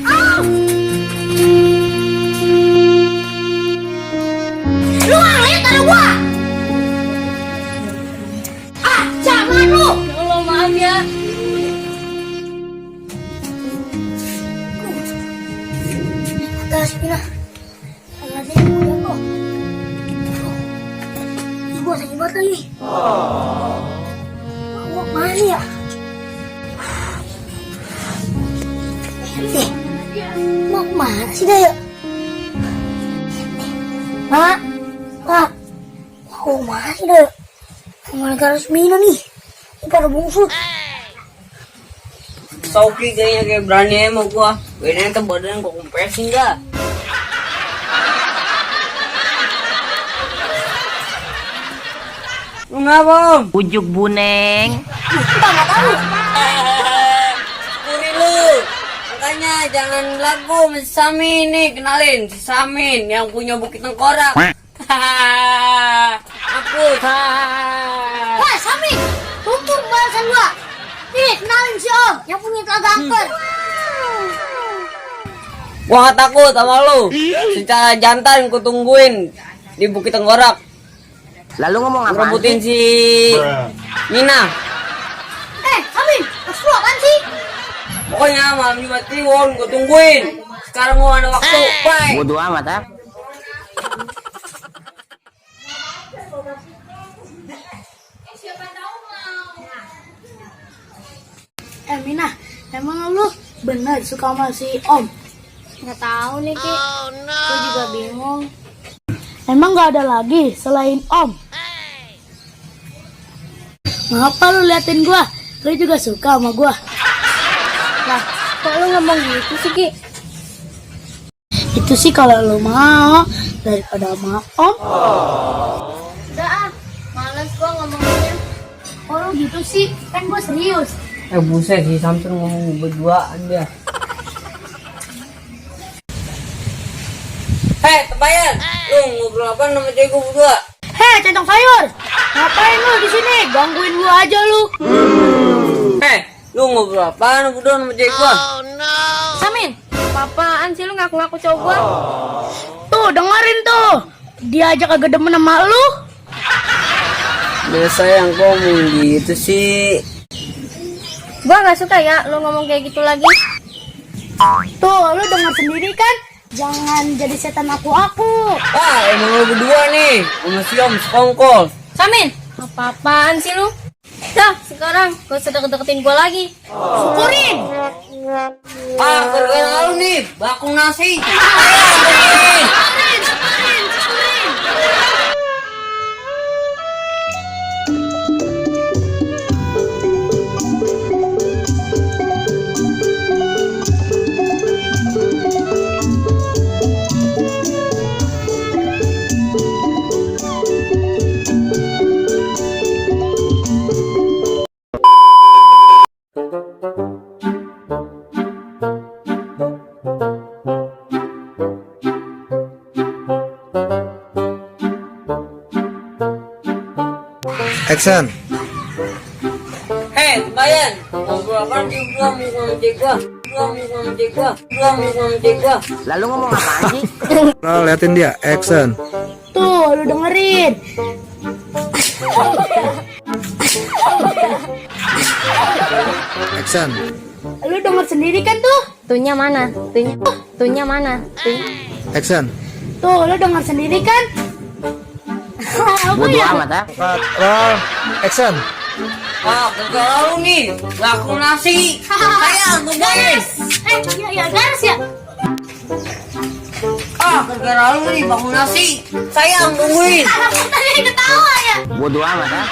Ah! Lu lihat ada gua. Ah, jangan lu. Ya Allah, maaf ya. Atas Mina. Ada yang mulia kok. Gua sakit banget lagi. Gua mana ya? Mau kemana sih dia? Mak, Pak, mau kemana sih dia? Mau negara Semina nih, pada bungsut. Sauki kayaknya kayak berani emang gua. Bedanya tuh badan gua kompresin dah. Lu ngapa? Ujuk buneng. Kita nggak tahu. Kuri lu. Makanya jangan lagu sama si Samin nih, kenalin si Samin yang punya Bukit Tengkorak. Hapus. Wah, Sami, tutup balasan gua. Nih, kenalin si Om yang punya telaga angker. Gua gak takut sama lu. Secara jantan ku tungguin di Bukit Tengkorak. Lalu ngomong apa? Ngerebutin si Mina. Sami, maksud lu apaan sih? Pokoknya malam Jumat Kliwon gua tungguin. Sekarang gua ada waktu. Bye. Bodoh amat ah. Mina, emang lu bener suka sama si Om? Nggak tahu nih, Ki. Gue juga bingung. Emang gak ada lagi selain Om? Ngapa lu liatin gua? Lu juga suka sama gua? Lah, kok lu ngomong gitu sih, Ki? Itu sih kalau lu mau daripada sama Om. Udah ah, males gua ngomonginnya. Oh lu gitu sih, kan gua serius. Buset si Samson ngomong berduaan dia. Hei, Tempayan, lu ngobrol apa sama cewek gua berdua? Hei, centong sayur, ngapain lu di sini? Gangguin gua aja lu. Hei, lu ngobrol apa berdua sama cewek gua? Samin, apa-apaan sih lu ngaku-ngaku cowok gua? Tuh, dengerin tuh. Dia aja kagak demen sama lu. Biasa yang ngomong gitu sih. Gua nggak suka ya lu ngomong kayak gitu lagi. Tuh, lu denger sendiri kan? Jangan jadi setan aku-aku. Ah, emang lu berdua nih, sama si Om sekongkol. Samin, apa-apaan sih lu? Dah, sekarang gak usah deket-deketin gua lagi. Syukurin. Ah, gara-gara lu nih, bakung nasi. Action. Hei, Tempayan, ngobrol apa sih berdua mau sama cewek gua? Lalu ngomong apaan sih? Lo liatin dia. Action. Tuh, lu dengerin. Action. Lu denger sendiri kan tuh? Tuhnya mana? Tuhnya mana? Action. Tuh, lu denger sendiri kan? Apa Bodoh ya? amat ah. Cut. Roll. Action. Ah, gara-gara lu nih, bakung nasi. Saya tungguin. Ya garis ya. Ah, gara-gara lu nih, bakung nasi. Saya tungguin. Tadi ketawa ya. Bodoh amat ah.